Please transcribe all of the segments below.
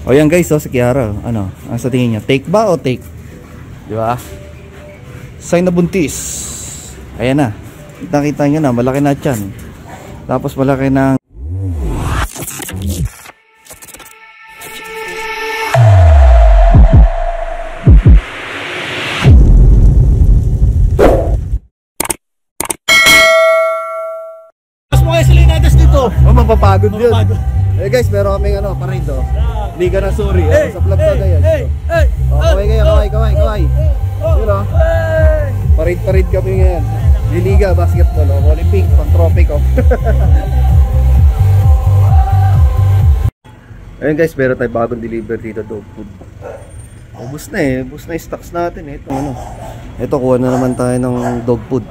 O yan guys, si Kiara. Ano sa tingin niya? Take ba o take? Di ba? Sign na buntis. Ayan na. Nakita nyo na, malaki na tiyan. Tapos malaki na. Mas mo kayo sila inadas dito. Mapapagod yun. Eh guys, meron kaming parade Liga na sorry. Sa vlog ko ganyan. Kaway kayo, kaway. Yun Parade kami ngayon. Liga, basketball, Olympic, pang-tropic Ayun guys, meron tayo bagong deliver dito, dog food. Ubus na yung stocks natin Ito kuha na naman tayo ng dog food.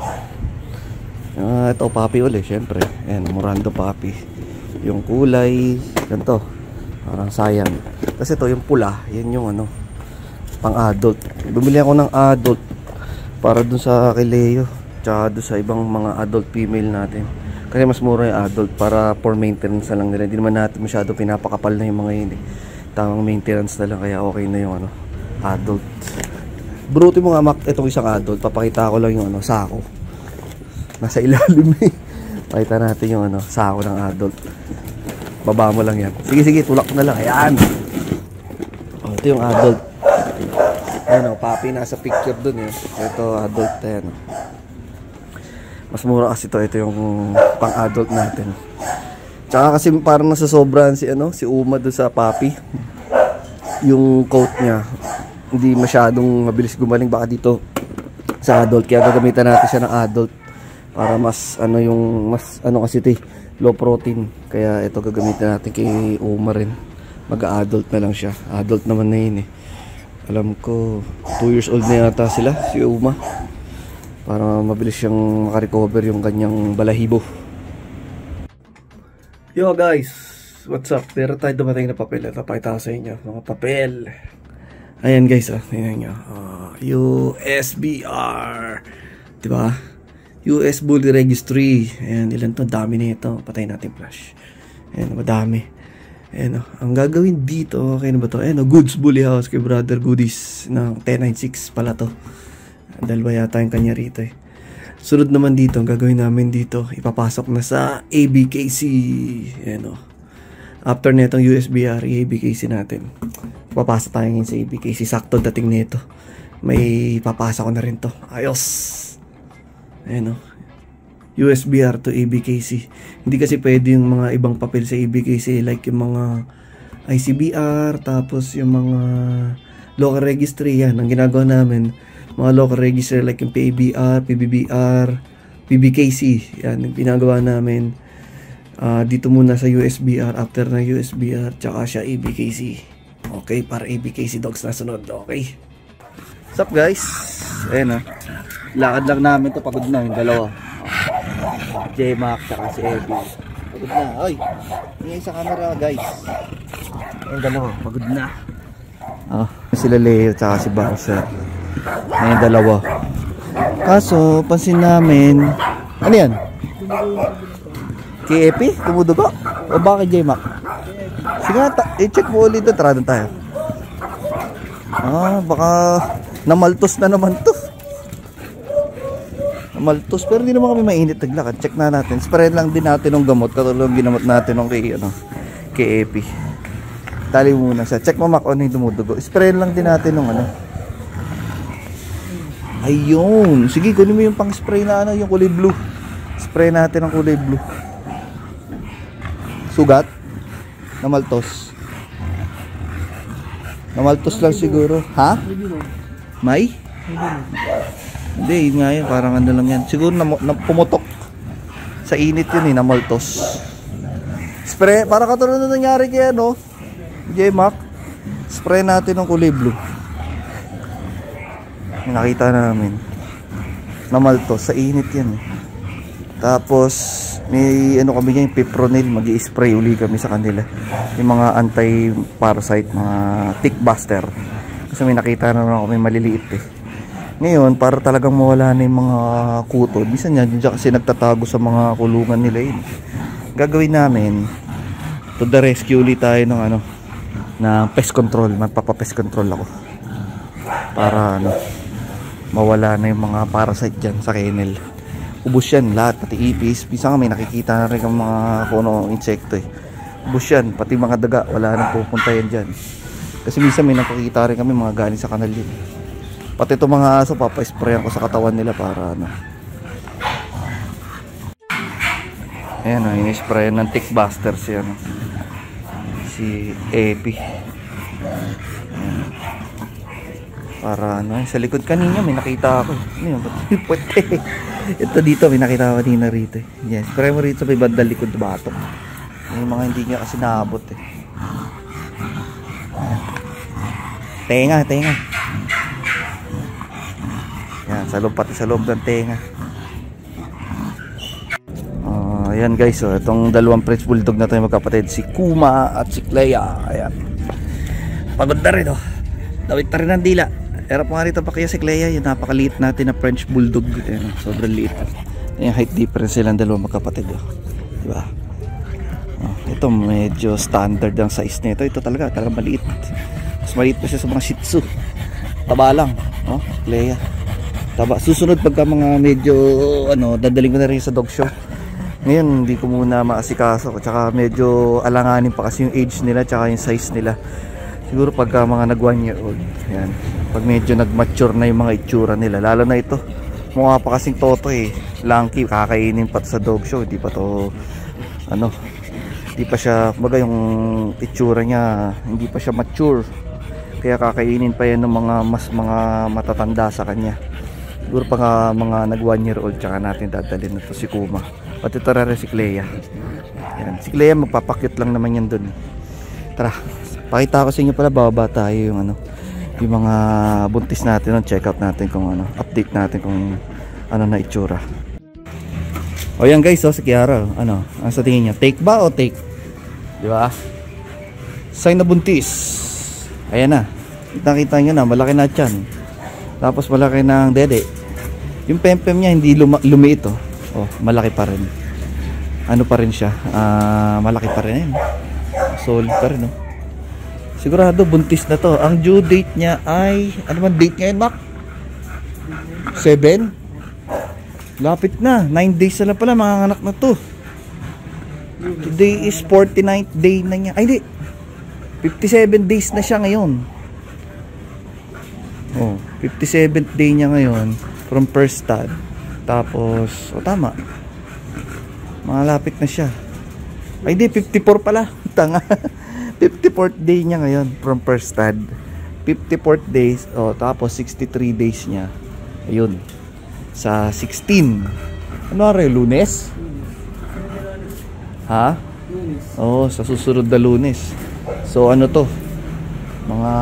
Ito papi ulit, syempre. Ayan, Morando papi. Yung kulay, ganito. Parang sayang. Kasi ito yung pula, yan yung pang adult. Bumili ako ng adult para dun sa kay Leo, tsaka dun sa ibang mga adult female natin. Kasi mas mura yung adult para for maintenance na lang nila. Hindi naman natin masyado pinapakapal na yung mga yun Tamang maintenance na lang, kaya okay na yung adult. Bruto mo nga Mac, itong isang adult. Papakita ko lang yung sako. Nasa ilalim Pakita natin yung sako ng adult. Baba mo lang yan. Sige, tulak na lang. Ayan. Ito yung adult. Ayan papi nasa picture dun Ito adult Mas mura kasi ito yung pang adult natin. Tsaka kasi parang nasasobrahan si Uma doon sa papi. Yung coat niya hindi masyadong mabilis gumaling baka dito sa adult, kaya gagamitan natin siya ng adult para mas kasi low protein, kaya ito gagamitan natin kay Uma rin. Mag-adult na lang siya, adult naman na yun Alam ko 2 years old na yata sila, si Uma, para mabilis siyang makarecover yung kanyang balahibo. Yo guys, what's up? Pero tayo dumating na papel. Ito pakita ko sa inyo mga papel. Ayan guys, tingnan nyo. USBR, diba? US Bully Registry. Ayan, ilan to? Dami na ito. Patay natin flash. Ayan, madami. Ayan, ang gagawin dito, okay na ba to? Ayan, Goods Bully House kay Brother Goodies ng 1096 pala to. Dalawa yata yung kanya rito Sunod naman dito, ang gagawin namin dito, ipapasok na sa ABKC. Ayan After netong USBR, ABKC natin. Papasok tayo ngayon sa ABKC. Sakto dating nito. May papasok ko na rin to. Ayos! Ayan USBR to ABKC. Hindi kasi pwede yung mga ibang papel sa ABKC, like yung mga ICBR, tapos yung mga local registry. Yan, ang ginagawa namin, mga local registry like yung PABR, PBBR, PBKC. Yan, yung ginagawa namin dito muna sa USBR, after na USBR, tsaka siya ABKC. Okay, para ABKC dogs na sunod. Okay. What's up guys? Ayan lakad lang namin to, pagod na yung dalawa. J-Mac tsaka si Ebi. Pagod na. Ay, tingin sa camera guys. Yung dalawa, pagod na. Sila Leo tsaka si Barsa. Yung dalawa. Kaso, pansin namin, ano yan? Kay Epi? Tumudugo? O baka kay J-Mac? Sige nga, i-check mo ulit ito. Tara doon tayo. Baka namaltos na naman to. Namaltos, pero hindi naman kami mainit naglakad. Check na natin. Spray lang din natin ng gamot. Katulong ginamot natin ng kay Epi. Tali muna siya. Check mo Mac, ano yung dumudugo. Spray lang din natin ng Ayun. Sige, kunin mo yung pang spray na yung kulay blue. Spray natin ng kulay blue. Sugat? Namaltos. Namaltos lang siguro. Ha? May? Hindi, yun nga yun. Parang ano lang yan. Siguro pumutok. Sa init yun namaltos. Spray, para katulad na nangyari kaya J-Mac. Spray natin ng kulay blue. Nakita namin. Namaltos. Sa init yan Tapos may kami yung Pipronil, mag-i-spray uli kami sa kanila. Yung mga anti-parasite, mga tick buster. Kasi may nakita na kami maliliit Ngayon, para talagang mawala na yung mga kuto. Bisan yan, kasi nagtatago sa mga kulungan nila Gagawin namin, to the rescue ulit tayo ng ng pest control. Magpapa-pest control ako para ano, mawala na yung mga parasite dyan sa kennel. Ubus yan lahat, pati ipis. Minsan may nakikita na rin ang mga kuno insekto eh. Ubus yan, pati mga daga, wala nang pupunta yan dyan. Kasi minsan may nakikita rin kami mga galing sa kanal yun. Pati itong mga aso, papa-sprayan ko sa katawan nila para ano. Ayan o, in-sprayan ng tick busters yan. Si Epi. Ayan. Para ano, sa likod kanina may nakita ako. Ano yun? Puwete. Ito dito, may nakita ako kanina rito. Yes, spray mo rito sa may bandang likod na batok. May mga hindi nga kasi naabot eh. Tenga. Yan, sa loob, pati sa loob ng tenga. Ayan guys, so itong dalawang French Bulldog na tayo magkapatid, si Kuma at si Clea. Ayan, pagod na rin oh, dawit na rin ang dila. Erap mo nga rito pa kaya si Clea, yung napakaliit natin na French Bulldog. Ayan, sobrang liit. Yung height difference silang dalawang magkapatid oh. Diba? Ito medyo standard ang size nito. Ito talaga maliit. Mas maliit pa siya sa mga Shih Tzu. Taba lang oh, Clea. Taba. Susunod pagka mga medyo ano, dadaling ko na rin sa dog show. Ngayon hindi ko muna maasikaso, tsaka medyo alanganin pa kasi yung age nila tsaka yung size nila. Siguro pagka mga nag 1 year old, yan, pag medyo nag-mature na yung mga itsura nila, lalo na ito, mukha pa kasing toto eh, lanky, kakainin pa sa dog show, hindi pa to ano, hindi pa siya, baga yung itsura niya hindi pa siya mature, kaya kakainin pa yan ng mga matatanda sa kanya. Siguro pa mga nag 1 year old tsaka natin dadalhin na to si Kuma. Pati ito rin si Clea. Yan. Si Clea magpapakyut lang naman yan dun. Tara, pakita ko sa inyo pala, bababa tayo yung ano, yung mga buntis natin, check out natin kung ano, update natin kung ano na itsura. O yan guys, si Kiara, ano sa tingin niya, take ba o take? Di ba? Sign na buntis. Ayan na, kita nyo na, malaki na tiyan. Tapos malaki na ang dede. Yung pempem niya hindi lumiit oh. Oh, malaki pa rin. Ano pa rin siya? Malaki pa rin. Solid pa rin, oh. Sigurado buntis na to. Ang due date niya ay, ano man date ngayon, Mac? 7? Lapit na. 9 days na lang pala mga anak na to. Today is 49th day na niya. Ay, hindi. 57 days na siya ngayon. Oh, 57th day niya ngayon from first stud. Tapos, tama. Malapit na siya. Ay, di, 54 pala. Tanga. 54th day niya ngayon from first stud. 54th days. Tapos 63 days niya. Ayun. Sa 16. Ano rin? Lunes? Ha? Sa susunod na Lunes. So, ano to? Mga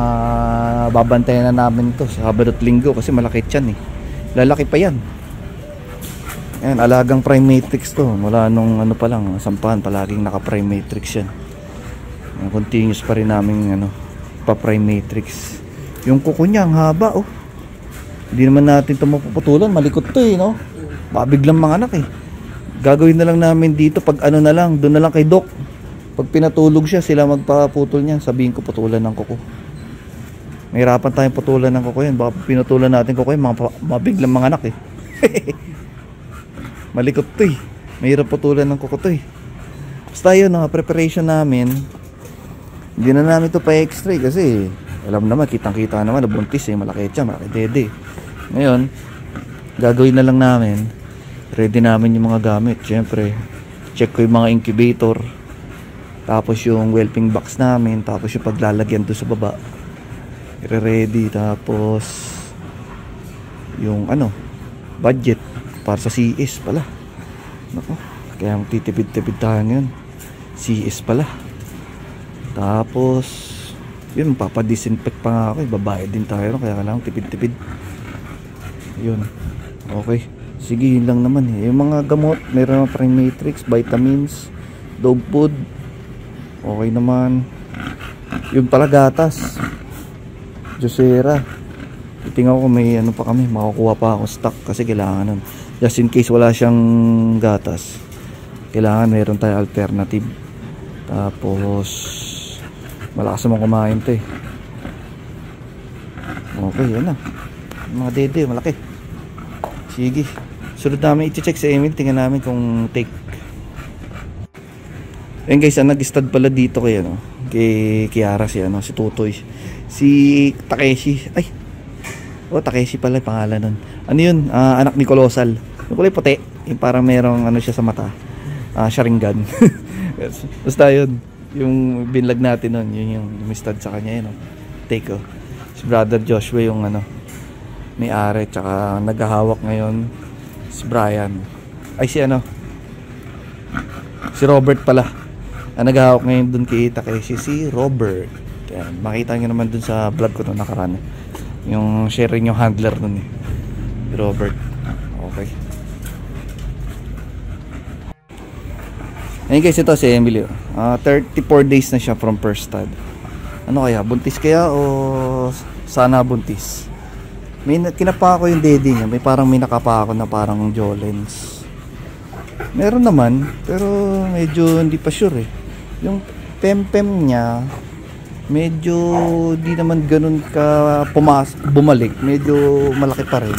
babantayan na namin to sa Sabado at Linggo kasi malaki yan eh. Lalaki pa yan. Ayan, alagang prime matrix to. Mula nung ano pa lang, sampahan, palaging naka prime matrix yan. Continuous pa rin namin ano, pa prime matrix. Yung kuko niya, ang haba oh. Hindi naman natin ito mapuputulan, malikot to eh, no? Biglang mga anak eh. Gagawin na lang namin dito pag ano na lang, doon na lang kay Doc. Pag pinatulog siya, sila magpaputol niya. Sabihin ko putulan ng kuko. Mahirapan tayong putulan ng kuko yan. Baka pinutulan natin kuko yan, mabiglang mga anak eh. Malikot to eh. Mahirap putulan ng kuko to eh. Basta yun, preparation namin. Hindi na namin to pa extra kasi alam naman, kitang-kita naman, nabuntis eh, malaki siya, malaki dede. Ngayon, gagawin na lang namin, ready namin yung mga gamit. Siyempre, check ko yung mga incubator, tapos yung whelping box namin, tapos yung paglalagyan doon sa baba, i-ready, tapos yung ano, budget para sa CS pala. Nako, kaya magtitipid-tipid tayo ngayon. CS pala. Tapos yun, papadisinfect pa nga ako, babayad din tayo, kaya kailangan tipid-tipid. Yun, okay, sige, yun lang naman eh. Yung mga gamot, meron ng prime matrix, vitamins, dog food, okay naman. Yung pala gatas, Josera, titingnan ko may ano pa kami, makukuha pa ako stock kasi kailangan nun, just in case wala siyang gatas, kailangan meron tayo alternative. Tapos Malakas naman kumain to eh. Okay, yan na. Mga dede, malaki. Sige. Sunod namin i-check sa Emil. Tingnan namin kung take. Ayun guys, nag-stud pala dito kay ano, kay Kiara si ano, si Tutoy. Si Takeshi. Ay. Oh, Takeshi pala yung pangalan nun. Ano yun? Anak ni Colossal. Yung kulay puti. Yung parang merong ano siya sa mata. Sharingan. Basta yun. Yung binlag natin nun. Yun yung stud sa kanya yun. Take oh. Si Brother Joshua yung ano, may-ari. Tsaka naghahawak ngayon si Brian. Ay si ano, si Robert pala. Naghahawak ngayon dun kay Takeshi si Robert. Yan. Makita nyo naman dun sa vlog ko nung nakaraan. Yung sharing yung handler nun eh. Robert. Okay. Ayun guys, ito si Emily. 34 days na siya from first stud. Ano kaya? Buntis kaya o sana buntis? May kinapa ko yung daddy niya. May parang may nakapa ako na parang Jolens. Meron naman, pero medyo hindi pa sure eh. Yung pempem niya medyo di naman ganun ka bumalik, medyo malaki pa rin.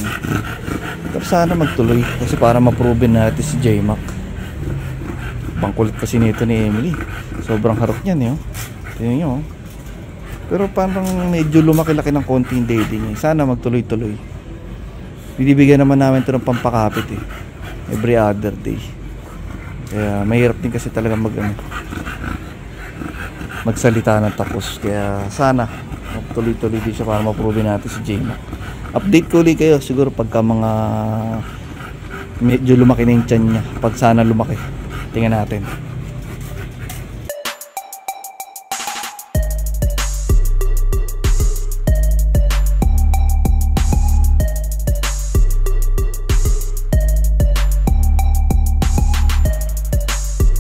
Pero sana magtuloy kasi para ma-prove natin si J-Mac. Pangkulit kasi nito ni Emily. Sobrang harap niyan eh. Tingnan niyo. Pero parang medyo lumaki-laki ng konti yung daddy niya. Sana magtuloy-tuloy. Binibigyan naman namin ito ng pampakapit eh. Every other day. Kaya mahirap din kasi talaga magsalita ng tapos. Kaya sana magtuloy-tuloy din siya para ma-prove natin si J-Mac. Update ko ulit kayo siguro pagka mga medyo lumaki na yung tiyan niya. Pag sana lumaki. Tingnan natin.